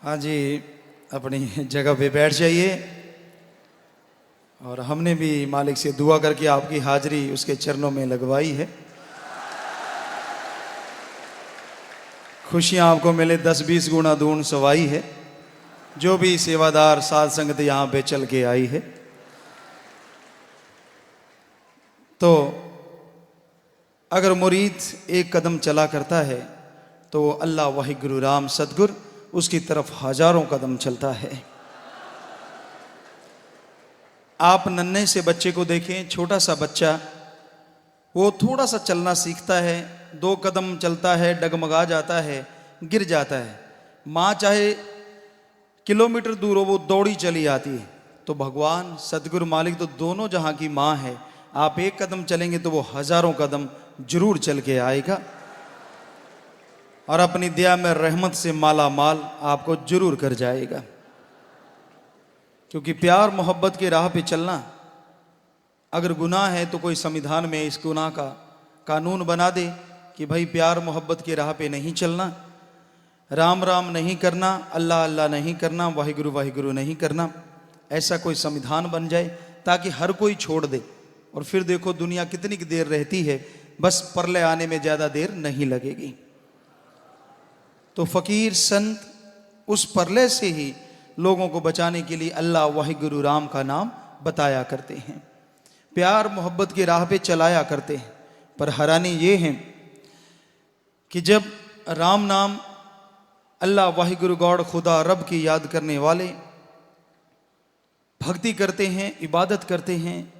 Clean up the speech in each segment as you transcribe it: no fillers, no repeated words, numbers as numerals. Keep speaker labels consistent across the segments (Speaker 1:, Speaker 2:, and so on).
Speaker 1: हाँ जी, अपनी जगह पे बैठ जाइए। और हमने भी मालिक से दुआ करके आपकी हाजिरी उसके चरणों में लगवाई है। खुशियाँ आपको मिले 10-20 गुना दून सवाई है। जो भी सेवादार साध संगत यहाँ पे चल के आई है, तो अगर मुरीद एक कदम चला करता है तो अल्लाह वाहिगुरु राम सतगुर उसकी तरफ हजारों कदम चलता है। आप नन्हे से बच्चे को देखें, छोटा सा बच्चा, वो थोड़ा सा चलना सीखता है, 2 कदम चलता है, डगमगा जाता है, गिर जाता है। माँ चाहे किलोमीटर दूर हो, वो दौड़ी चली आती है। तो भगवान सतगुरु मालिक तो दोनों जहां की माँ है। आप एक कदम चलेंगे तो वो हजारों कदम जरूर चल के आएगा और अपनी दया में रहमत से माला माल आपको जरूर कर जाएगा। क्योंकि प्यार मोहब्बत के राह पे चलना अगर गुनाह है तो कोई संविधान में इस गुनाह का कानून बना दे कि भाई प्यार मोहब्बत के राह पे नहीं चलना, राम राम नहीं करना, अल्लाह अल्लाह नहीं करना, वाहिगुरु वाहिगुरु नहीं करना। ऐसा कोई संविधान बन जाए ताकि हर कोई छोड़ दे। और फिर देखो दुनिया कितनी देर रहती है, बस परले आने में ज़्यादा देर नहीं लगेगी। तो फ़कीर संत उस परले से ही लोगों को बचाने के लिए अल्लाह वाहिगुरु राम का नाम बताया करते हैं, प्यार मोहब्बत की राह पे चलाया करते हैं। पर हैरानी ये है कि जब राम नाम अल्लाह वाहिगुरु गॉड खुदा रब की याद करने वाले भक्ति करते हैं, इबादत करते हैं,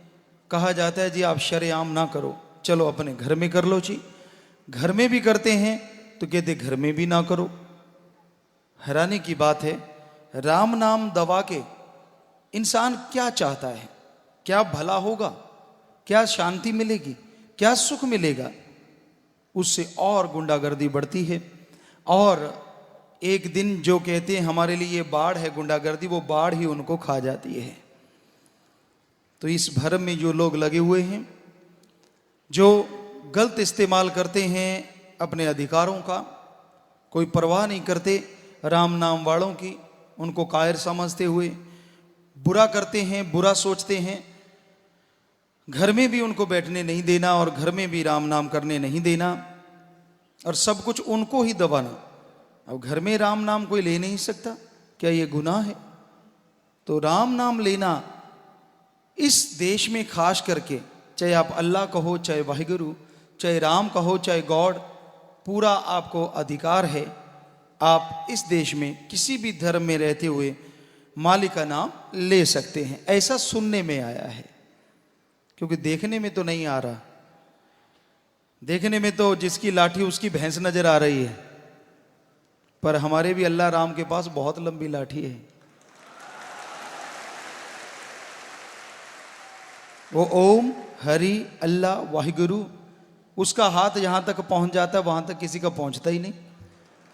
Speaker 1: कहा जाता है जी आप शरेआम ना करो, चलो अपने घर में कर लो जी। घर में भी करते हैं तो कहते घर में भी ना करो। हैरानी की बात है, राम नाम दबा के इंसान क्या चाहता है, क्या भला होगा, क्या शांति मिलेगी, क्या सुख मिलेगा? उससे और गुंडागर्दी बढ़ती है। और एक दिन जो कहते हैं हमारे लिए ये बाढ़ है गुंडागर्दी, वो बाढ़ ही उनको खा जाती है। तो इस भरम में जो लोग लगे हुए हैं, जो गलत इस्तेमाल करते हैं अपने अधिकारों का, कोई परवाह नहीं करते राम नाम वालों की, उनको कायर समझते हुए बुरा करते हैं, बुरा सोचते हैं, घर में भी उनको बैठने नहीं देना और घर में भी राम नाम करने नहीं देना और सब कुछ उनको ही दबाना। अब घर में राम नाम कोई ले नहीं सकता, क्या ये गुनाह है? तो राम नाम लेना इस देश में खास करके, चाहे आप अल्लाह कहो, चाहे वाहिगुरु, चाहे राम कहो, चाहे गॉड, पूरा आपको अधिकार है। आप इस देश में किसी भी धर्म में रहते हुए मालिक का नाम ले सकते हैं, ऐसा सुनने में आया है। क्योंकि देखने में तो नहीं आ रहा, देखने में तो जिसकी लाठी उसकी भैंस नजर आ रही है, पर हमारे भी अल्लाह राम के पास बहुत लंबी लाठी है। वो ओम हरि अल्लाह वाहिगुरु, उसका हाथ यहां तक पहुंच जाता है, वहां तक किसी का पहुंचता ही नहीं।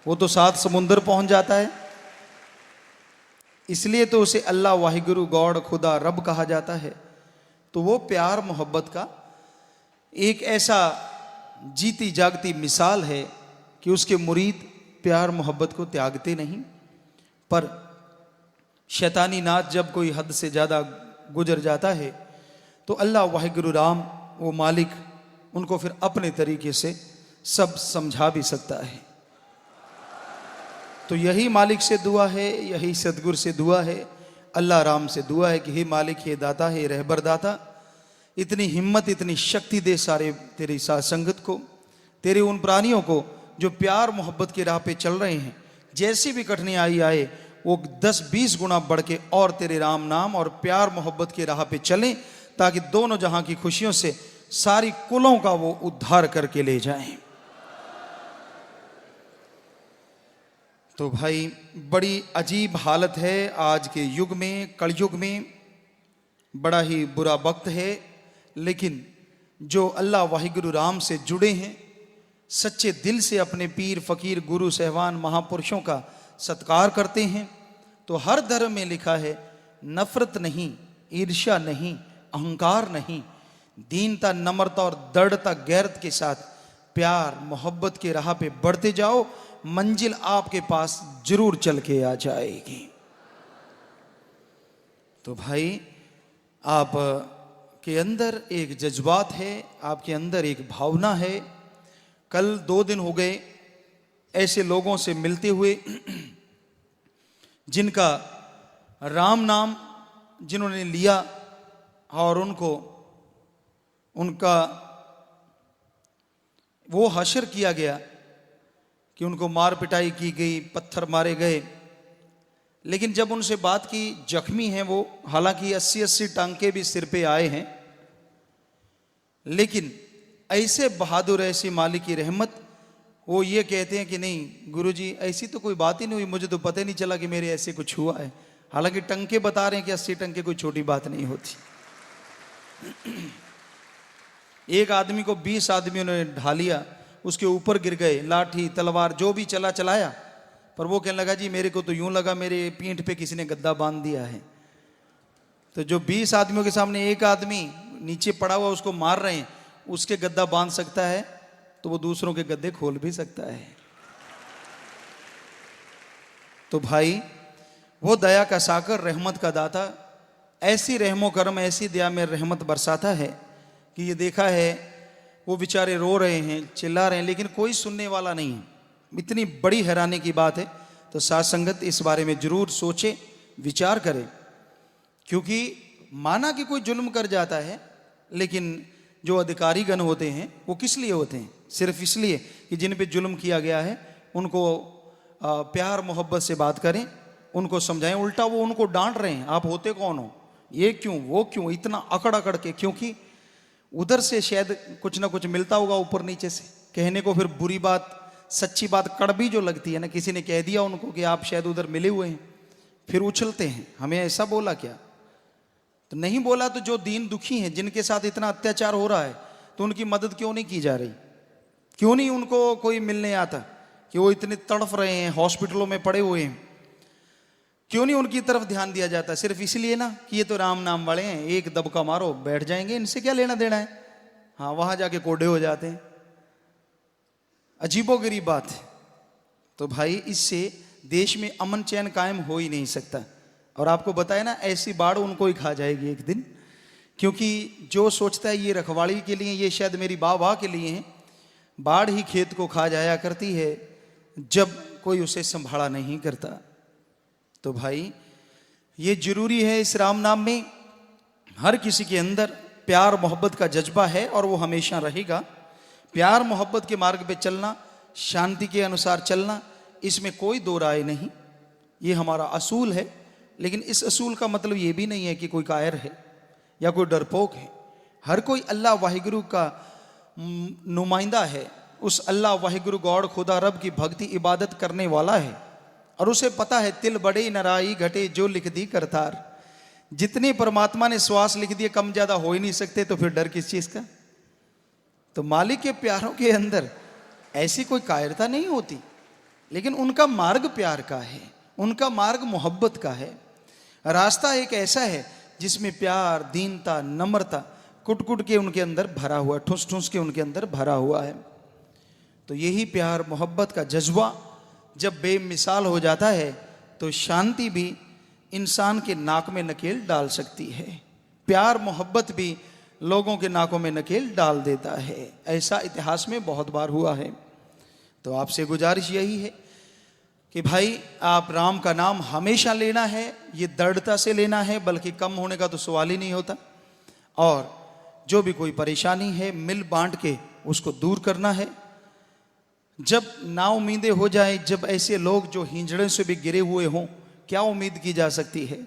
Speaker 1: वो तो 7 समुंदर पहुंच जाता है। इसलिए तो उसे अल्लाह वाहिगुरु गॉड खुदा रब कहा जाता है। तो वो प्यार मोहब्बत का एक ऐसा जीती जागती मिसाल है कि उसके मुरीद प्यार मोहब्बत को त्यागते नहीं। पर शैतानी नाच जब कोई हद से ज़्यादा गुजर जाता है तो अल्लाह वाहिगुरु राम वो मालिक उनको फिर अपने तरीके से सब समझा भी सकता है। तो यही मालिक से दुआ है, यही सतगुर से दुआ है, अल्लाह राम से दुआ है कि हे मालिक, हे दाता, हे रहबर दाता, इतनी हिम्मत, इतनी शक्ति दे सारे तेरी साथ संगत को, तेरे उन प्राणियों को जो प्यार मोहब्बत की राह पे चल रहे हैं। जैसी भी कठिनाई आए वो 10-20 गुना बढ़ के और तेरे राम नाम और प्यार मोहब्बत की राह पे चलें, ताकि दोनों जहां की खुशियों से सारी कुलों का वो उद्धार करके ले जाएं। तो भाई बड़ी अजीब हालत है आज के युग में, कलयुग में। बड़ा ही बुरा वक्त है, लेकिन जो अल्लाह वाहिगुरु राम से जुड़े हैं, सच्चे दिल से अपने पीर फकीर गुरु सहवान महापुरुषों का सत्कार करते हैं, तो हर धर्म में लिखा है नफरत नहीं, ईर्ष्या नहीं, अहंकार नहीं, दीनता, नम्रता और दृढ़ता, गैरत के साथ प्यार मोहब्बत के राह पे बढ़ते जाओ। मंजिल आपके पास जरूर चल के आ जाएगी। तो भाई, आप के अंदर एक जज्बात है, आपके अंदर एक भावना है। कल 2 दिन हो गए ऐसे लोगों से मिलते हुए जिनका राम नाम जिन्होंने लिया और उनका वो हशर किया गया कि उनको मार पिटाई की गई, पत्थर मारे गए। लेकिन जब उनसे बात की, जख्मी हैं वो, हालांकि 80-80 टांके भी सिर पे आए हैं, लेकिन ऐसे बहादुर, ऐसी मालिक की रहमत, वो ये कहते हैं कि नहीं गुरुजी ऐसी तो कोई बात ही नहीं हुई, मुझे तो पता ही नहीं चला कि मेरे ऐसे कुछ हुआ है। हालांकि टंके बता रहे हैं कि 80 टंके कोई छोटी बात नहीं होती। एक आदमी को 20 आदमियों ने ढा लिया, उसके ऊपर गिर गए, लाठी तलवार जो भी चलाया, पर वो कहने लगा जी मेरे को तो यूं लगा मेरे पीठ पे किसी ने गद्दा बांध दिया है। तो जो 20 आदमियों के सामने एक आदमी नीचे पड़ा हुआ उसको मार रहे हैं, उसके गद्दा बांध सकता है तो वो दूसरों के गद्दे खोल भी सकता है। तो भाई, वो दया का साकर, रहमत का दाता, ऐसी रहमो करम, ऐसी दया में रहमत बरसाता है कि ये देखा है वो बेचारे रो रहे हैं, चिल्ला रहे हैं, लेकिन कोई सुनने वाला नहीं है। इतनी बड़ी हैरानी की बात है। तो साथ संगत इस बारे में जरूर सोचे, विचार करें, क्योंकि माना कि कोई जुल्म कर जाता है, लेकिन जो अधिकारी गण होते हैं वो किस लिए होते हैं? सिर्फ इसलिए कि जिन पे जुल्म किया गया है उनको प्यार मोहब्बत से बात करें, उनको समझाएं। उल्टा वो उनको डांट रहे हैं, आप होते कौन हो, ये क्यों वो क्यों, इतना अकड़ अकड़ के, क्योंकि उधर से शायद कुछ ना कुछ मिलता होगा ऊपर नीचे से कहने को। फिर बुरी बात, सच्ची बात कड़वी जो लगती है ना, किसी ने कह दिया उनको कि आप शायद उधर मिले हुए हैं, फिर उछलते हैं हमें ऐसा बोला क्या। तो नहीं बोला तो जो दीन दुखी हैं, जिनके साथ इतना अत्याचार हो रहा है, तो उनकी मदद क्यों नहीं की जा रही? क्यों नहीं उनको कोई मिलने आता कि वो इतने तड़फ रहे हैं, हॉस्पिटलों में पड़े हुए हैं, क्यों नहीं उनकी तरफ ध्यान दिया जाता? सिर्फ इसलिए ना कि ये तो राम नाम वाले हैं, एक दबका मारो बैठ जाएंगे, इनसे क्या लेना देना है। हाँ, वहां जाके कोड़े हो जाते हैं। अजीबोगरीब बात है। तो भाई, इससे देश में अमन चैन कायम हो ही नहीं सकता। और आपको बताया ना, ऐसी बाढ़ उनको ही खा जाएगी एक दिन, क्योंकि जो सोचता है ये रखवाली के लिए, ये शायद मेरी वाह के लिए है, बाढ़ ही खेत को खा जाया करती है जब कोई उसे संभाला नहीं करता। तो भाई, ये जरूरी है, इस राम नाम में हर किसी के अंदर प्यार मोहब्बत का जज्बा है और वो हमेशा रहेगा। प्यार मोहब्बत के मार्ग पे चलना, शांति के अनुसार चलना, इसमें कोई दो राय नहीं, ये हमारा असूल है। लेकिन इस असूल का मतलब ये भी नहीं है कि कोई कायर है या कोई डरपोक है। हर कोई अल्लाह वाहिगुरु का नुमाइंदा है, उस अल्लाह वाहिगुरु गॉड खुदा रब की भक्ति इबादत करने वाला है, और उसे पता है तिल बड़े नराई घटे जो लिख दी करतार। जितने परमात्मा ने श्वास लिख दिए, कम ज्यादा हो ही नहीं सकते, तो फिर डर किस चीज का? तो मालिक के प्यारों के अंदर ऐसी कोई कायरता नहीं होती, लेकिन उनका मार्ग प्यार का है, उनका मार्ग मोहब्बत का है। रास्ता एक ऐसा है जिसमें प्यार, दीनता, नम्रता कुट कुट के उनके अंदर भरा हुआ, ठुस ठुस के उनके अंदर भरा हुआ है। तो यही प्यार मोहब्बत का जज्बा जब बेमिसाल हो जाता है, तो शांति भी इंसान के नाक में नकेल डाल सकती है, प्यार मोहब्बत भी लोगों के नाकों में नकेल डाल देता है। ऐसा इतिहास में बहुत बार हुआ है। तो आपसे गुजारिश यही है कि भाई, आप राम का नाम हमेशा लेना है, ये दृढ़ता से लेना है, बल्कि कम होने का तो सवाल ही नहीं होता। और जो भी कोई परेशानी है, मिल बांट के उसको दूर करना है। जब नाउमीदें हो जाए, जब ऐसे लोग जो हिंजड़े से भी गिरे हुए हों, क्या उम्मीद की जा सकती है?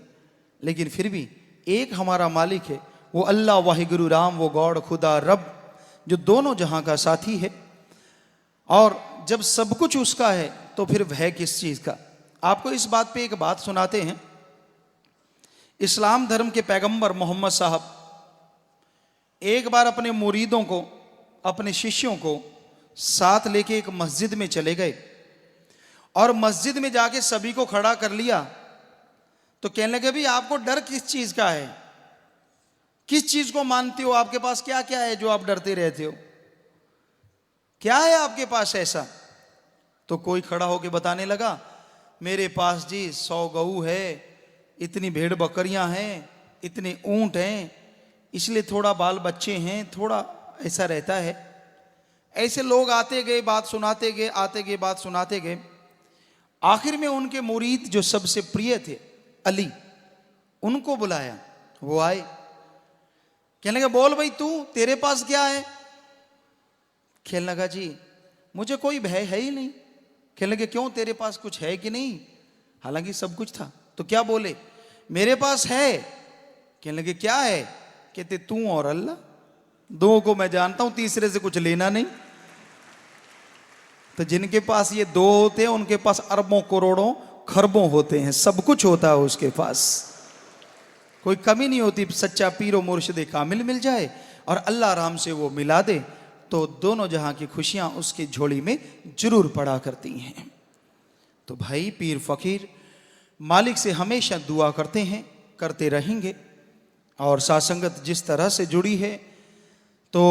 Speaker 1: लेकिन फिर भी एक हमारा मालिक है, वो अल्लाह वाहिगुरु राम, वो गॉड खुदा रब, जो दोनों जहां का साथी है। और जब सब कुछ उसका है, तो फिर भय किस चीज का? आपको इस बात पे एक बात सुनाते हैं। इस्लाम धर्म के पैगंबर मोहम्मद साहब एक बार अपने मुरीदों को, अपने शिष्यों को साथ लेके एक मस्जिद में चले गए, और मस्जिद में जाके सभी को खड़ा कर लिया। तो कहने लगे, भाई आपको डर किस चीज का है? किस चीज को मानते हो? आपके पास क्या क्या है जो आप डरते रहते हो? क्या है आपके पास ऐसा? तो कोई खड़ा होकर बताने लगा, मेरे पास जी 100 गऊ है, इतनी भेड़ बकरियां हैं, इतने ऊंट हैं, इसलिए थोड़ा बाल बच्चे हैं, थोड़ा ऐसा रहता है। ऐसे लोग आते गए, बात सुनाते गए, आते गए, बात सुनाते गए। आखिर में उनके मुरीद जो सबसे प्रिय थे, अली, उनको बुलाया। वो आए, कहने लगे, बोल भाई तू, तेरे पास क्या है? कहने लगा, जी मुझे कोई भय है ही नहीं। कहने लगे, क्यों, तेरे पास कुछ है कि नहीं? हालांकि सब कुछ था। तो क्या बोले? मेरे पास है। कहने लगे, क्या है? कहते, तू और अल्लाह, दो को मैं जानता हूं, तीसरे से कुछ लेना नहीं। तो जिनके पास ये दो होते हैं उनके पास अरबों करोड़ों खरबों होते हैं, सब कुछ होता है उसके पास, कोई कमी नहीं होती। सच्चा पीरो मुर्शिद कामिल मिल जाए और अल्लाह राम से वो मिला दे तो दोनों जहां की खुशियां उसकी झोली में जरूर पड़ा करती हैं। तो भाई पीर फकीर मालिक से हमेशा दुआ करते हैं, करते रहेंगे। और सासंगत जिस तरह से जुड़ी है तो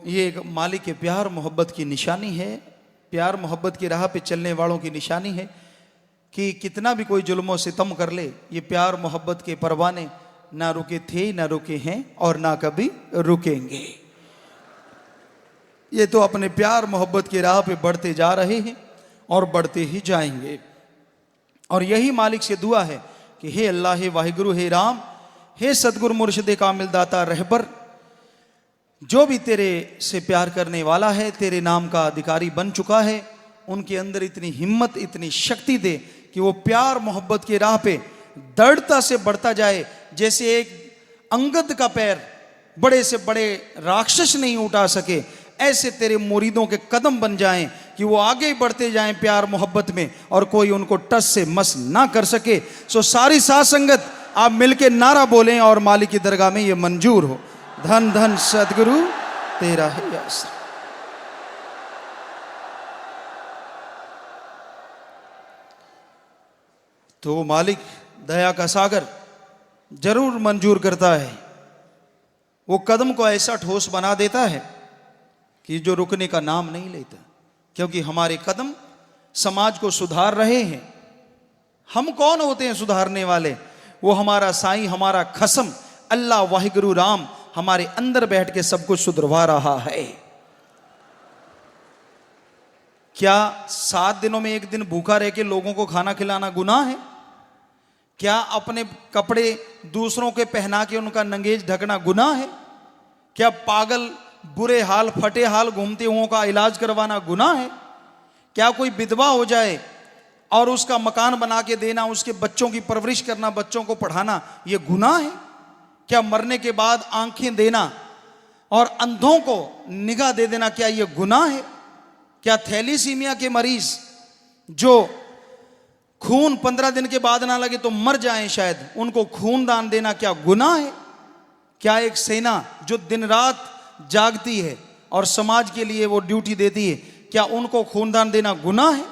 Speaker 1: ये एक मालिक के प्यार मोहब्बत की निशानी है, प्यार मोहब्बत की राह पे चलने वालों की निशानी है कि कितना भी कोई जुल्मों सितम कर ले, ये प्यार मोहब्बत के परवाने ना रुके थे, ना रुके हैं और ना कभी रुकेंगे। ये तो अपने प्यार मोहब्बत की राह पे बढ़ते जा रहे हैं और बढ़ते ही जाएंगे। और यही मालिक से दुआ है कि हे अल्लाह, हे वाहिगुरु, हे राम, हे सतगुरु मुर्शिद कामिल दाता रहबर, जो भी तेरे से प्यार करने वाला है, तेरे नाम का अधिकारी बन चुका है, उनके अंदर इतनी हिम्मत, इतनी शक्ति दे कि वो प्यार मोहब्बत की राह पे दृढ़ता से बढ़ता जाए। जैसे एक अंगद का पैर बड़े से बड़े राक्षस नहीं उठा सके, ऐसे तेरे मुरीदों के कदम बन जाएं कि वो आगे बढ़ते जाएं प्यार मोहब्बत में और कोई उनको टस से मस ना कर सके। सो सारी साथ संगत आप मिलके नारा बोलें और मालिक की दरगाह में ये मंजूर हो। धन धन सदगुरु तेरा है आसरा। तो वो मालिक दया का सागर जरूर मंजूर करता है, वो कदम को ऐसा ठोस बना देता है कि जो रुकने का नाम नहीं लेता। क्योंकि हमारे कदम समाज को सुधार रहे हैं। हम कौन होते हैं सुधारने वाले? वो हमारा साईं, हमारा खसम अल्लाह वाहिगुरु राम हमारे अंदर बैठ के सब कुछ सुधरवा रहा है। क्या 7 दिनों में एक दिन भूखा रह के लोगों को खाना खिलाना गुनाह है? क्या अपने कपड़े दूसरों के पहना के उनका नंगेज ढकना गुनाह है? क्या पागल, बुरे हाल, फटे हाल घूमते हुओं का इलाज करवाना गुनाह है? क्या कोई विधवा हो जाए और उसका मकान बना के देना, उसके बच्चों की परवरिश करना, बच्चों को पढ़ाना, यह गुनाह है? क्या मरने के बाद आंखें देना और अंधों को निगाह दे देना, क्या यह गुनाह है? क्या थैलीसीमिया के मरीज जो खून 15 दिन के बाद ना लगे तो मर जाएं शायद, उनको खून दान देना क्या गुनाह है? क्या एक सेना जो दिन रात जागती है और समाज के लिए वो ड्यूटी देती है, क्या उनको खूनदान देना गुनाह है?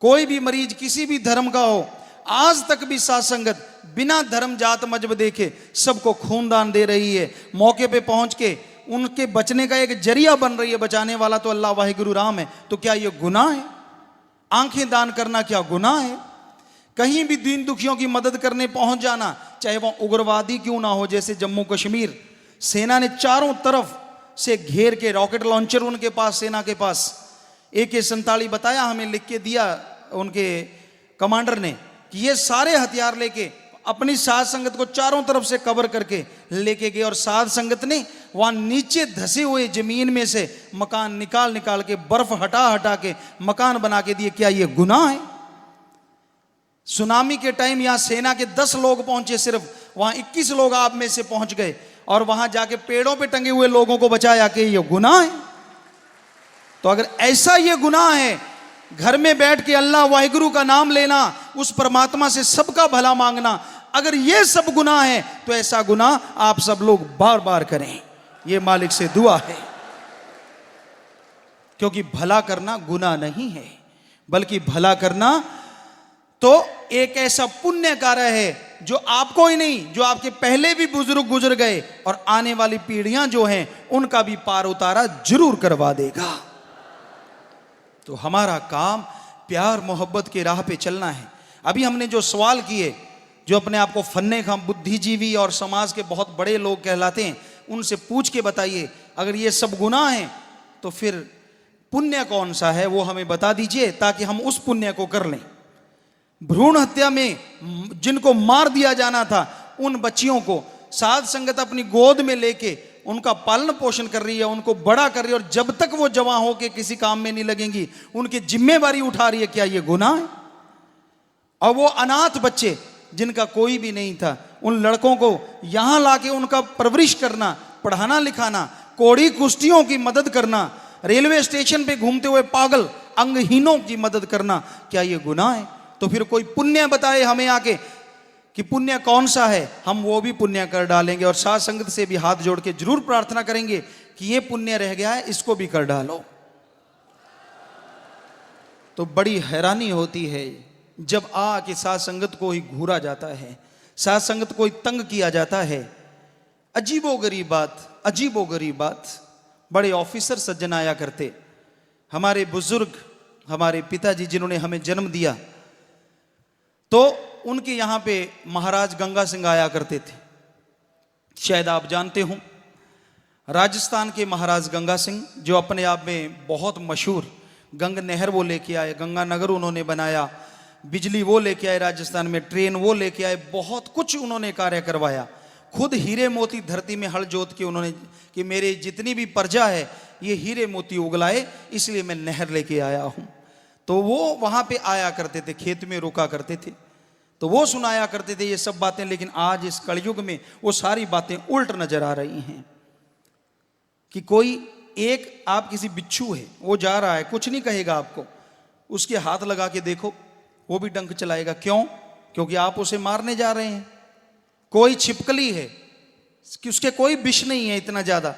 Speaker 1: कोई भी मरीज किसी भी धर्म का हो, आज तक भी साथ संगत बिना धर्म जात मजहब देखे सबको खूनदान दे रही है। मौके पे पहुंच के उनके बचने का एक जरिया बन रही है। बचाने वाला तो अल्लाह वाहिगुरु राम है। तो क्या यह गुनाह है? आंखें दान करना क्या गुनाह है? कहीं भी दीन दुखियों की मदद करने पहुंच जाना, चाहे वह उग्रवादी क्यों ना हो। जैसे जम्मू कश्मीर सेना ने चारों तरफ से घेर के, रॉकेट लॉन्चर उनके पास, सेना के पास AK-47 बताया, हमें लिख के दिया उनके कमांडर ने कि ये सारे हथियार लेके अपनी साध संगत को चारों तरफ से कवर करके लेके गए। और साध संगत ने वहां नीचे धसे हुए जमीन में से मकान निकाल निकाल के, बर्फ हटा हटा के मकान बना के दिए। क्या यह गुनाह है? सुनामी के टाइम यहां सेना के 10 लोग पहुंचे, सिर्फ वहां 21 लोग आप में से पहुंच गए और वहां जाके पेड़ों पे टंगे हुए लोगों को बचाया। कि यह गुनाह है? तो अगर ऐसा यह गुनाह है, घर में बैठ के अल्लाह वाहिगुरु का नाम लेना, उस परमात्मा से सबका भला मांगना, अगर यह सब गुनाह है तो ऐसा गुनाह आप सब लोग बार बार करें। यह मालिक से दुआ है। क्योंकि भला करना गुनाह नहीं है, बल्कि भला करना तो एक ऐसा पुण्य कार्य है जो आपको ही नहीं, जो आपके पहले भी बुजुर्ग गुजर गए और आने वाली पीढ़ियां जो हैं उनका भी पार उतारा जरूर करवा देगा। तो हमारा काम प्यार मोहब्बत के राह पे चलना है। अभी हमने जो सवाल किए, जो अपने आप को फन्ने खां बुद्धिजीवी और समाज के बहुत बड़े लोग कहलाते हैं, उनसे पूछ के बताइए अगर ये सब गुनाह हैं तो फिर पुण्य कौन सा है, वो हमें बता दीजिए ताकि हम उस पुण्य को कर लें। भ्रूण हत्या में जिनको मार दिया जाना था, उन बच्चियों को साध संगत अपनी गोद में लेके उनका पालन पोषण कर रही है, उनको बड़ा कर रही है, और जब तक वो जवान होके किसी काम में नहीं लगेंगी उनकी जिम्मेवारी उठा रही है। क्या ये गुनाह है? और वो अनाथ बच्चे जिनका कोई भी नहीं था, उन लड़कों को यहां लाके उनका परवरिश करना, पढ़ाना लिखाना, कोड़ी कुश्तियों की मदद करना, रेलवे स्टेशन पे घूमते हुए पागल अंगहीनों की मदद करना, क्या ये गुनाह है? तो फिर कोई पुण्य बताए हमें आके कि पुण्य कौन सा है, हम वो भी पुण्य कर डालेंगे। और साध संगत से भी हाथ जोड़ के जरूर प्रार्थना करेंगे कि ये पुण्य रह गया है, इसको भी कर डालो। तो बड़ी हैरानी होती है जब आके साध संगत को ही घूरा जाता है, साध संगत को ही तंग किया जाता है। अजीबोगरीब बात, अजीबोगरीब बात। बड़े ऑफिसर सज्जन आया करते, हमारे बुजुर्ग, हमारे पिताजी जिन्होंने हमें जन्म दिया, तो उनके यहां पे महाराज गंगा सिंह आया करते थे। शायद आप जानते हो, राजस्थान के महाराज गंगा सिंह जो अपने आप में बहुत मशहूर, गंगा नहर वो लेके आए, गंगा नगर उन्होंने बनाया, बिजली वो लेके आए राजस्थान में, ट्रेन वो लेके आए, बहुत कुछ उन्होंने कार्य करवाया। खुद हीरे मोती धरती में हल जोत के उन्होंने कि मेरे जितनी भी प्रजा है ये हीरे मोती उगलाए, इसलिए मैं नहर लेके आया हूं। तो वो वहां पे आया करते थे, खेत में रुका करते थे, तो वो सुनाया करते थे ये सब बातें। लेकिन आज इस कलयुग में वो सारी बातें उल्ट नजर आ रही हैं कि कोई एक, आप किसी बिच्छू है, वो जा रहा है, कुछ नहीं कहेगा आपको, उसके हाथ लगा के देखो, वो भी डंक चलाएगा। क्यों? क्योंकि आप उसे मारने जा रहे हैं। कोई छिपकली है कि उसके कोई विष नहीं है इतना ज्यादा,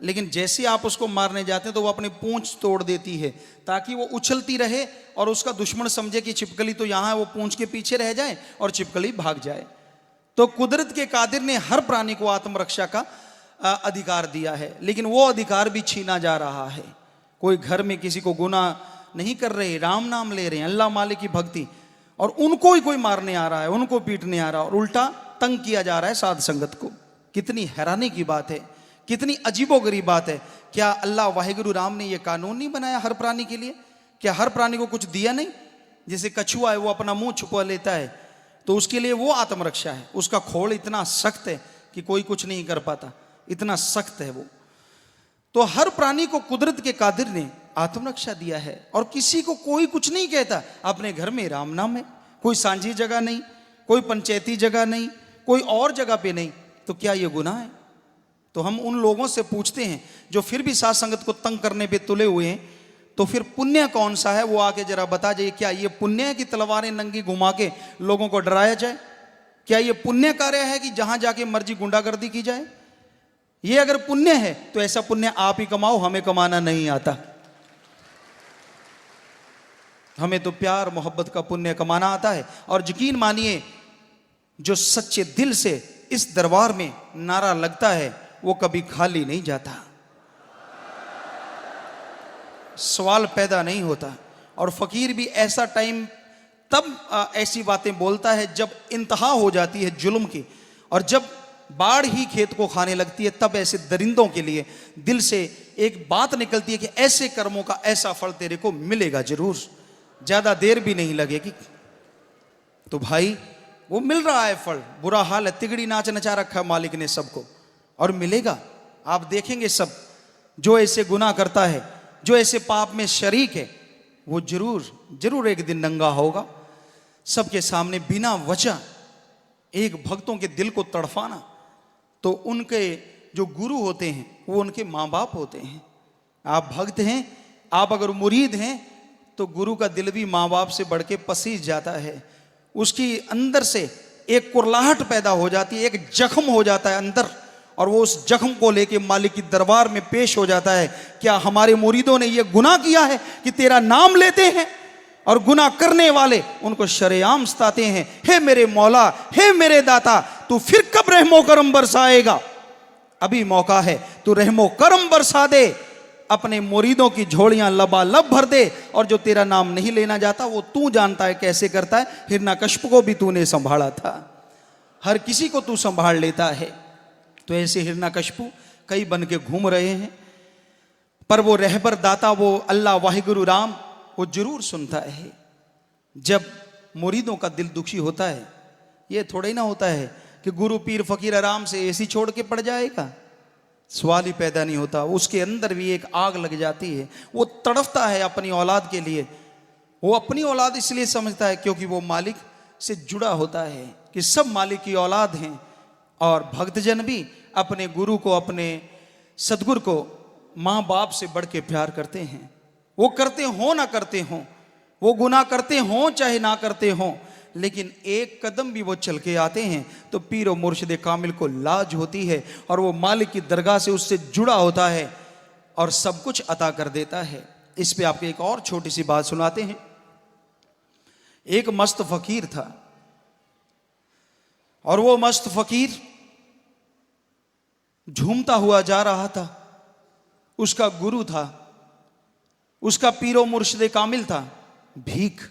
Speaker 1: लेकिन जैसे आप उसको मारने जाते हैं तो वो अपनी पूंछ तोड़ देती है ताकि वो उछलती रहे और उसका दुश्मन समझे कि छिपकली तो यहां है, वो पूंछ के पीछे रह जाए और छिपकली भाग जाए। तो कुदरत के कादिर ने हर प्राणी को आत्मरक्षा का अधिकार दिया है, लेकिन वो अधिकार भी छीना जा रहा है। कोई घर में किसी को गुनाह नहीं कर रहे, राम नाम ले रहे हैं, अल्लाह मालिक की भक्ति, और उनको ही कोई मारने आ रहा है, उनको पीटने आ रहा है, और उल्टा तंग किया जा रहा है साध संगत को। कितनी हैरानी की बात है, कितनी अजीबोगरीब बात है। क्या अल्लाह वाहिगुरु राम ने यह कानून नहीं बनाया हर प्राणी के लिए? क्या हर प्राणी को कुछ दिया नहीं? जैसे कछुआ है वो अपना मुंह छुपा लेता है, तो उसके लिए वो आत्मरक्षा है, उसका खोल इतना सख्त है कि कोई कुछ नहीं कर पाता, इतना सख्त है वो। तो हर प्राणी को कुदरत के कादिर ने आत्मरक्षा दिया है, और किसी को कोई कुछ नहीं कहता। अपने घर में राम नाम है, कोई सांझी जगह नहीं, कोई पंचायती जगह नहीं, कोई और जगह पे नहीं, तो क्या ये गुनाह है? तो हम उन लोगों से पूछते हैं जो फिर भी साध संगत को तंग करने पे तुले हुए हैं, तो फिर पुण्य कौन सा है वो आके जरा बता जाइए। क्या ये पुण्य है कि तलवारें नंगी घुमा के लोगों को डराया जाए? क्या ये पुण्य कार्य है कि जहां जाके मर्जी गुंडागर्दी की जाए? ये अगर पुण्य है तो ऐसा पुण्य आप ही कमाओ, हमें कमाना नहीं आता। हमें तो प्यार मोहब्बत का पुण्य कमाना आता है। और यकीन मानिए, जो सच्चे दिल से इस दरबार में नारा लगता है वो कभी खाली नहीं जाता, सवाल पैदा नहीं होता। और फकीर भी ऐसा टाइम तब ऐसी बातें बोलता है जब इंतहा हो जाती है जुल्म की, और जब बाढ़ ही खेत को खाने लगती है, तब ऐसे दरिंदों के लिए दिल से एक बात निकलती है कि ऐसे कर्मों का ऐसा फल तेरे को मिलेगा जरूर, ज्यादा देर भी नहीं लगेगी। तो भाई वो मिल रहा है फल, बुरा हाल है, तिगड़ी नाच नचा रखा है मालिक ने सबको, और मिलेगा। आप देखेंगे सब जो ऐसे गुनाह करता है, जो ऐसे पाप में शरीक है, वो जरूर जरूर एक दिन नंगा होगा। सबके सामने बिना वजह एक भक्तों के दिल को तड़फाना, तो उनके जो गुरु होते हैं वो उनके माँ बाप होते हैं। आप भक्त हैं, आप अगर मुरीद हैं, तो गुरु का दिल भी माँ बाप से बढ़ के पसीज जाता है। उसकी अंदर से एक कुरलाहट पैदा हो जाती है, एक जख्म हो जाता है अंदर, और वो उस जख्म को लेके मालिक की दरबार में पेश हो जाता है। क्या हमारे मुरीदों ने ये गुनाह किया है कि तेरा नाम लेते हैं, और गुनाह करने वाले उनको शरेआम सताते हैं, हे मेरे मौला, हे मेरे दाता, तू फिर कब रहमो करम बरसाएगा? अभी मौका है, तू रहमो करम बरसा दे, अपने मुरीदों की झोलियां लबालब भर दे, और जो तेरा नाम नहीं लेना जाता वो तू जानता है कैसे करता है। हिरण्यकश्यप को भी तूने संभाला था, हर किसी को तू संभाल लेता है। तो ऐसे हिरण्यकश्यप कई बन के घूम रहे हैं, पर वो रहबर दाता, वो अल्लाह वाहिगुरु राम, वो जरूर सुनता है। जब मुरीदों का दिल दुखी होता है, ये थोड़ा ही ना होता है कि गुरु पीर फकीर आराम से एसी छोड़ के पड़ जाएगा, सवाल ही पैदा नहीं होता। उसके अंदर भी एक आग लग जाती है, वो तड़फता है अपनी औलाद के लिए। वो अपनी औलाद इसलिए समझता है क्योंकि वो मालिक से जुड़ा होता है कि सब मालिक की औलाद हैं, और भक्तजन भी अपने गुरु को, अपने सदगुरु को माँ बाप से बढ़ के प्यार करते हैं। वो करते हो ना करते हो, वो गुनाह करते हो चाहे ना करते हो, लेकिन एक कदम भी वो चल के आते हैं तो पीर और मुर्शिद कामिल को लाज होती है, और वो मालिक की दरगाह से उससे जुड़ा होता है और सब कुछ अता कर देता है। इस पे आपको एक और छोटी सी बात सुनाते हैं। एक मस्त फकीर था, और वो मस्त फकीर झूमता हुआ जा रहा था। उसका गुरु था, उसका पीरो मुर्शिद कामिल था भीख,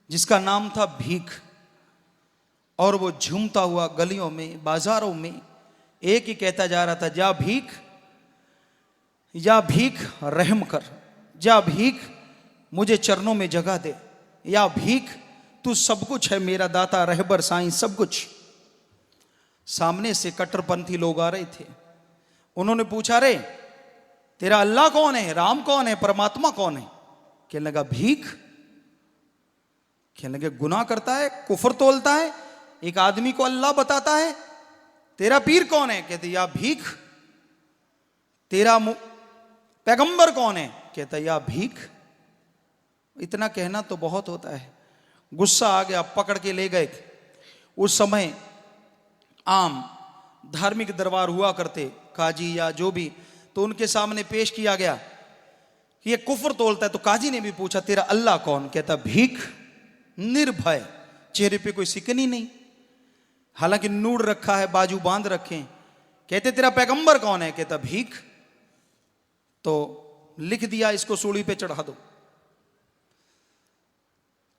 Speaker 1: जिसका नाम था भीख। और वो झूमता हुआ गलियों में, बाजारों में एक ही कहता जा रहा था, जा भीख, या भीख रहम कर, जा भीख मुझे चरणों में जगह दे, या भीख तू सब कुछ है मेरा दाता रहबर साईं सब कुछ। सामने से कट्टरपंथी लोग आ रहे थे। उन्होंने पूछा, रे तेरा अल्लाह कौन है, राम कौन है, परमात्मा कौन है? कहने लगा भीख। कहने लगे गुनाह करता है, कुफर तोलता है, एक आदमी को अल्लाह बताता है। तेरा पीर कौन है? कहते या भीख। तेरा पैगंबर कौन है? कहता या भीख। इतना कहना तो बहुत होता है। गुस्सा आ गया, पकड़ के ले गए। उस समय आम धार्मिक दरबार हुआ करते, काजी या जो भी, तो उनके सामने पेश किया गया कि ये कुफर तोलता है। तो काजी ने भी पूछा, तेरा अल्लाह कौन? कहता भीख। निर्भय, चेहरे पे कोई सिकनी नहीं, हालांकि नूर रखा है, बाजू बांध रखे। कहते तेरा पैगंबर कौन है? कहता भीख। तो लिख दिया, इसको सूली पे चढ़ा दो।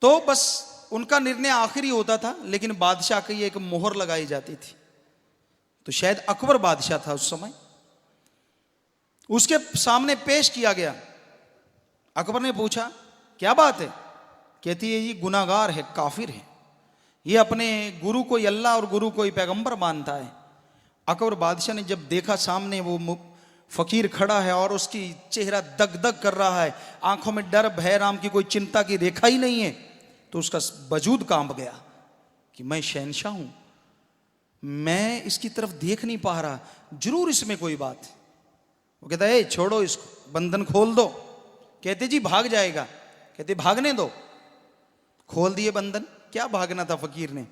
Speaker 1: तो बस उनका निर्णय आखिरी होता था, लेकिन बादशाह की एक मोहर लगाई जाती थी। तो शायद अकबर बादशाह था उस समय, उसके सामने पेश किया गया। अकबर ने पूछा, क्या बात है? कहती है ये गुनाहगार है, काफिर है, ये अपने गुरु को अल्लाह और गुरु को पैगंबर मानता है। अकबर बादशाह ने जब देखा सामने वो फकीर खड़ा है और उसकी चेहरा दग दग कर रहा है, आंखों में डर भय राम की कोई चिंता की रेखा ही नहीं है, तो उसका वजूद कांप गया कि मैं शहनशाह हूं, मैं इसकी तरफ देख नहीं पा रहा, जरूर इसमें कोई बात है। वो कहता है छोड़ो इसको, बंधन खोल दो। कहते जी भाग जाएगा। कहते भागने दो। खोल दिए बंधन। क्या भागना था फकीर ने।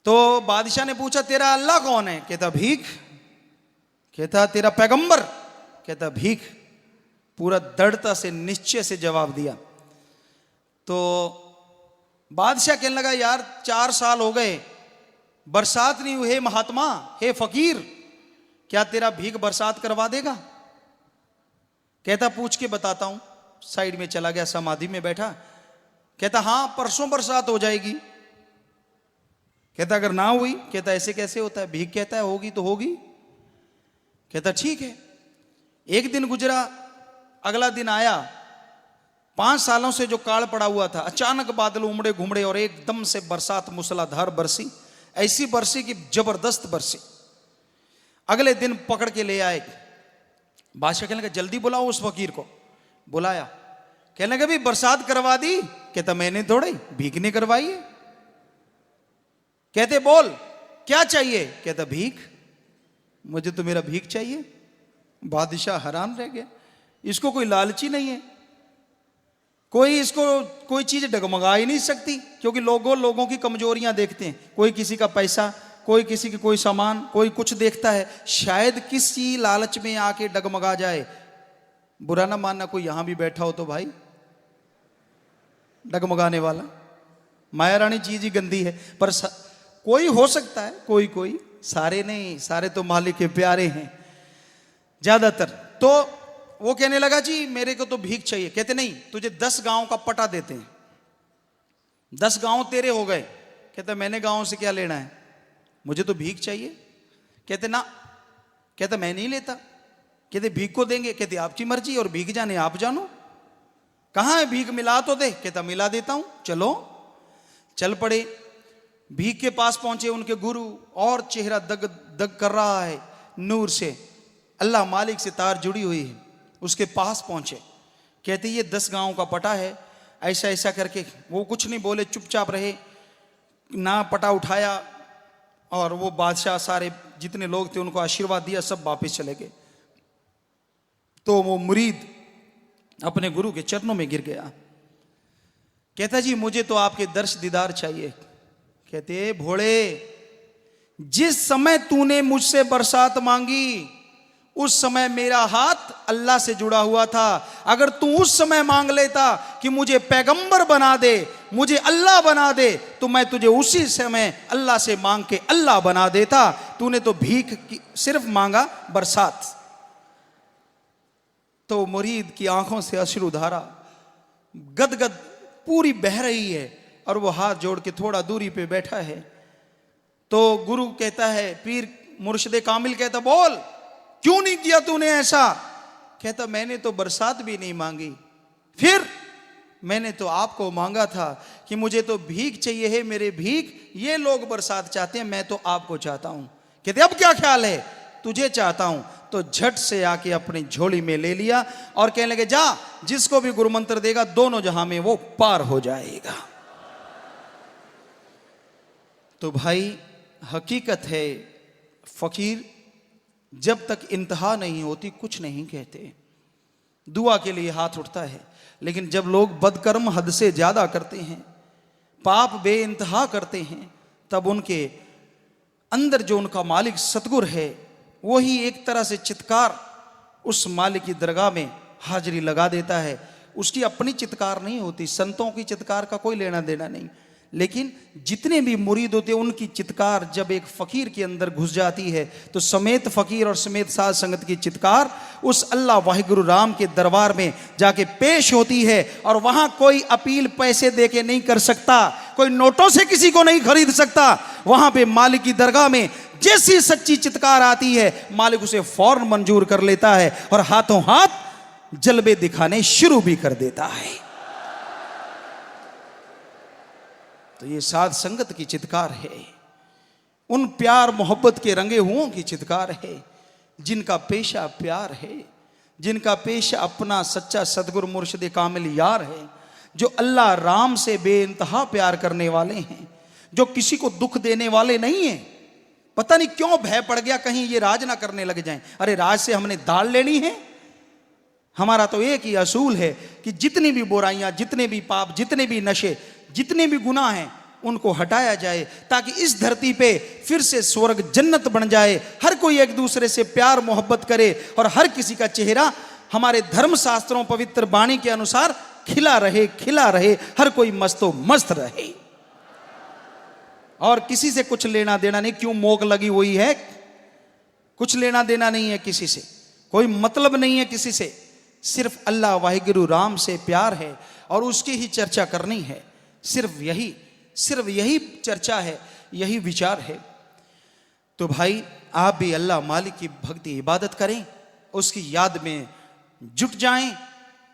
Speaker 1: तो बादशाह ने पूछा, तेरा अल्लाह कौन है? कहता भीख। कहता तेरा पैगंबर? कहता भीख। पूरा दृढ़ता से, निश्चय से जवाब दिया। तो बादशाह कहने लगा, यार 4 साल हो गए, बरसात नहीं हुई। हे महात्मा, हे फकीर, क्या तेरा भीख बरसात करवा देगा? कहता पूछ के बताता हूं। साइड में चला गया, समाधि में बैठा। कहता हां, परसों बरसात हो जाएगी। कहता अगर ना हुई? कहता ऐसे कैसे होता है? भीख कहता है होगी तो होगी। कहता ठीक है। एक दिन गुजरा, अगला दिन आया। 5 सालों से जो काल पड़ा हुआ था, अचानक बादल उमड़े घुमड़े और एकदम से बरसात मूसलाधार बरसी। ऐसी बरसी कि जबरदस्त बरसी। अगले दिन पकड़ के ले आए। बादशाह कहने लगा जल्दी बुलाओ उस फकीर को। बुलाया। कहने लगा भी बरसात करवा दी? कहता मैंने थोड़े, भीख ने करवाई है। कहते बोल क्या चाहिए? कहता भीख। मुझे तो मेरा भीख चाहिए। बादशाह हैरान रह गया, इसको कोई लालची नहीं है, कोई इसको कोई चीज डगमगा ही नहीं सकती, क्योंकि लोगों की कमजोरियां देखते हैं। कोई किसी का पैसा, कोई किसी की कोई सामान, कोई कुछ देखता है, शायद किसी लालच में आके डगमगा जाए। बुरा ना मानना, कोई यहां भी बैठा हो तो भाई डगमगाने वाला। माया रानी चीज ही गंदी है, पर कोई हो सकता है, कोई, सारे नहीं, सारे तो मालिक के प्यारे हैं ज्यादातर। तो वो कहने लगा जी मेरे को तो भीख चाहिए। कहते नहीं, तुझे 10 गांव का पटा देते हैं, 10 गांव तेरे हो गए। कहते मैंने गांव से क्या लेना है, मुझे तो भीख चाहिए। कहते ना, कहते मैं नहीं लेता। कहते भीख को देंगे। कहते आपकी मर्जी और भीख जाने आप जानो, कहां है भीख, मिला तो दे। कहता मिला देता हूं, चलो। चल पड़े, भीख के पास पहुंचे। उनके गुरु और चेहरा दग दग कर रहा है नूर से, अल्लाह मालिक से तार जुड़ी हुई है। उसके पास पहुंचे, कहते ये 10 गांव का पटा है, ऐसा ऐसा करके। वो कुछ नहीं बोले, चुपचाप रहे, ना पटा उठाया। और वो बादशाह सारे जितने लोग थे उनको आशीर्वाद दिया, सब वापस चले गए। तो वो मुरीद अपने गुरु के चरणों में गिर गया। कहता जी मुझे तो आपके दर्श दीदार चाहिए। कहते भोले, जिस समय तूने मुझसे बरसात मांगी उस समय मेरा हाथ अल्लाह से जुड़ा हुआ था। अगर तू उस समय मांग लेता कि मुझे पैगंबर बना दे, मुझे अल्लाह बना दे, तो मैं तुझे उसी समय अल्लाह से मांग के अल्लाह बना देता। तूने तो भीख सिर्फ मांगा बरसात। तो मुरीद की आंखों से अश्रुधारा गदगद पूरी बह रही है और वो हाथ जोड़ के थोड़ा दूरी पे बैठा है। तो गुरु कहता है, पीर मुर्शिद कामिल कहता, बोल क्यों नहीं किया तूने ऐसा। कहता मैंने तो बरसात भी नहीं मांगी, फिर मैंने तो आपको मांगा था कि मुझे तो भीख चाहिए है, मेरे भीख, ये लोग बरसात चाहते हैं, मैं तो आपको चाहता हूं। कहते अब क्या ख्याल है, तुझे चाहता हूं। तो झट से आके अपनी झोली में ले लिया और कहने लगे जा, जिसको भी गुरु मंत्र देगा दोनों जहां में वो पार हो जाएगा। तो भाई हकीकत है, फकीर जब तक इंतहा नहीं होती कुछ नहीं कहते। दुआ के लिए हाथ उठता है, लेकिन जब लोग बदकर्म हद से ज्यादा करते हैं, पाप बेइंतहा करते हैं, तब उनके अंदर जो उनका मालिक सतगुर है वही एक तरह से चित्कार उस मालिक की दरगाह में हाजिरी लगा देता है। उसकी अपनी चित्कार नहीं होती, संतों की चित्कार का कोई लेना देना नहीं, लेकिन जितने भी मुरीद होते हैं उनकी चित्कार जब एक फकीर के अंदर घुस जाती है तो समेत फकीर और समेत साध संगत की चित्कार उस अल्लाह वाहिगुरु राम के दरबार में जाके पेश होती है। और वहां कोई अपील पैसे दे के नहीं कर सकता, कोई नोटों से किसी को नहीं खरीद सकता। वहां पे मालिक की दरगाह में जैसी सच्ची चित्कार आती है, मालिक उसे फौरन मंजूर कर लेता है और हाथों हाथ जलवे दिखाने शुरू भी कर देता है। तो ये साध संगत की चित्कार है, उन प्यार मोहब्बत के रंगे हुओं की चित्कार है, जिनका पेशा प्यार है, जिनका पेशा अपना सच्चा सदगुरु मुर्शिद कामिल यार है, जो अल्लाह राम से बेइंतहा प्यार करने वाले हैं, जो किसी को दुख देने वाले नहीं हैं। पता नहीं क्यों भय पड़ गया कहीं ये राज ना करने लग जाएं। अरे राज से हमने दाल लेनी है। हमारा तो एक ही असूल है कि जितनी भी बुराइयां, जितने भी पाप, जितने भी नशे, जितने भी गुनाह हैं, उनको हटाया जाए ताकि इस धरती पे फिर से स्वर्ग जन्नत बन जाए। हर कोई एक दूसरे से प्यार मोहब्बत करे और हर किसी का चेहरा हमारे धर्म शास्त्रों पवित्र वाणी के अनुसार खिला रहे, हर कोई मस्तो मस्त रहे और किसी से कुछ लेना देना नहीं। क्यों मोक लगी हुई है, कुछ लेना देना नहीं है किसी से, कोई मतलब नहीं है किसी से, सिर्फ अल्लाह वाहिगुरु राम से प्यार है और उसकी ही चर्चा करनी है। सिर्फ यही चर्चा है, यही विचार है। तो भाई आप भी अल्लाह मालिक की भक्ति इबादत करें, उसकी याद में जुट जाएं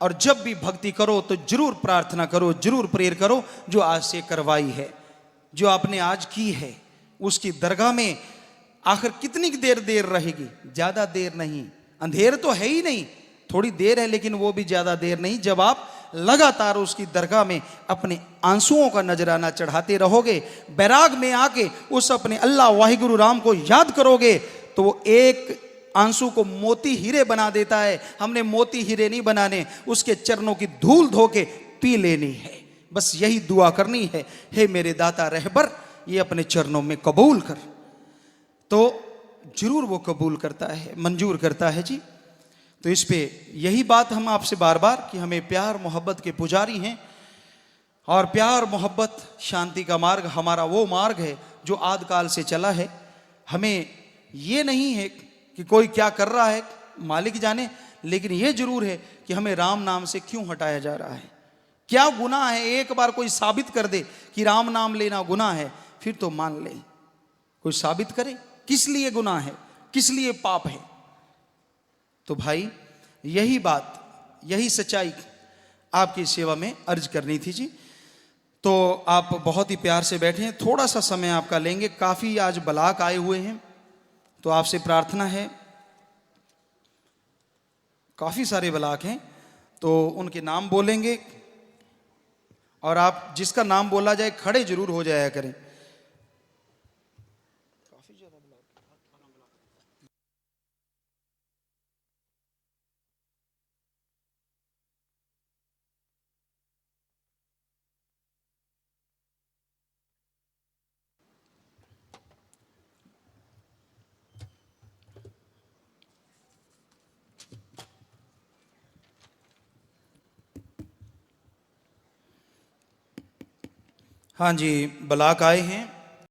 Speaker 1: और जब भी भक्ति करो तो जरूर प्रार्थना करो, जरूर प्रेयर करो जो आज से करवाई है, जो आपने आज की है उसकी दरगाह में। आखिर कितनी देर रहेगी, ज्यादा देर नहीं, अंधेर तो है ही नहीं, थोड़ी देर है लेकिन वो भी ज्यादा देर नहीं। जब आप लगातार उसकी दरगाह में अपने आंसुओं का नजराना चढ़ाते रहोगे, बैराग में आके उस अपने अल्लाह वाहिगुरु राम को याद करोगे, तो वो एक आंसू को मोती हीरे बना देता है। हमने मोती हीरे नहीं बनाने, उसके चरणों की धूल धो के पी लेनी है। बस यही दुआ करनी है, हे मेरे दाता रहबर ये अपने चरणों में कबूल कर। तो जरूर वो कबूल करता है, मंजूर करता है जी। तो इस पे यही बात हम आपसे बार बार कि हमें प्यार मोहब्बत के पुजारी हैं और प्यार मोहब्बत शांति का मार्ग हमारा वो मार्ग है जो आदिकाल से चला है। हमें ये नहीं है कि कोई क्या कर रहा है मालिक जाने, लेकिन यह जरूर है कि हमें राम नाम से क्यों हटाया जा रहा है, क्या गुनाह है। एक बार कोई साबित कर दे कि राम नाम लेना गुनाह है, फिर तो मान ले। कोई साबित करे किस लिए गुनाह है, किस लिए पाप है। तो भाई यही बात, यही सच्चाई आपकी सेवा में अर्ज करनी थी जी। तो आप बहुत ही प्यार से बैठे हैं, थोड़ा सा समय आपका लेंगे। काफ़ी आज बलाक आए हुए हैं, तो आपसे प्रार्थना है, काफ़ी सारे बलाक हैं तो उनके नाम बोलेंगे और आप जिसका नाम बोला जाए खड़े जरूर हो जाया करें। हाँ जी, बलाक आए हैं।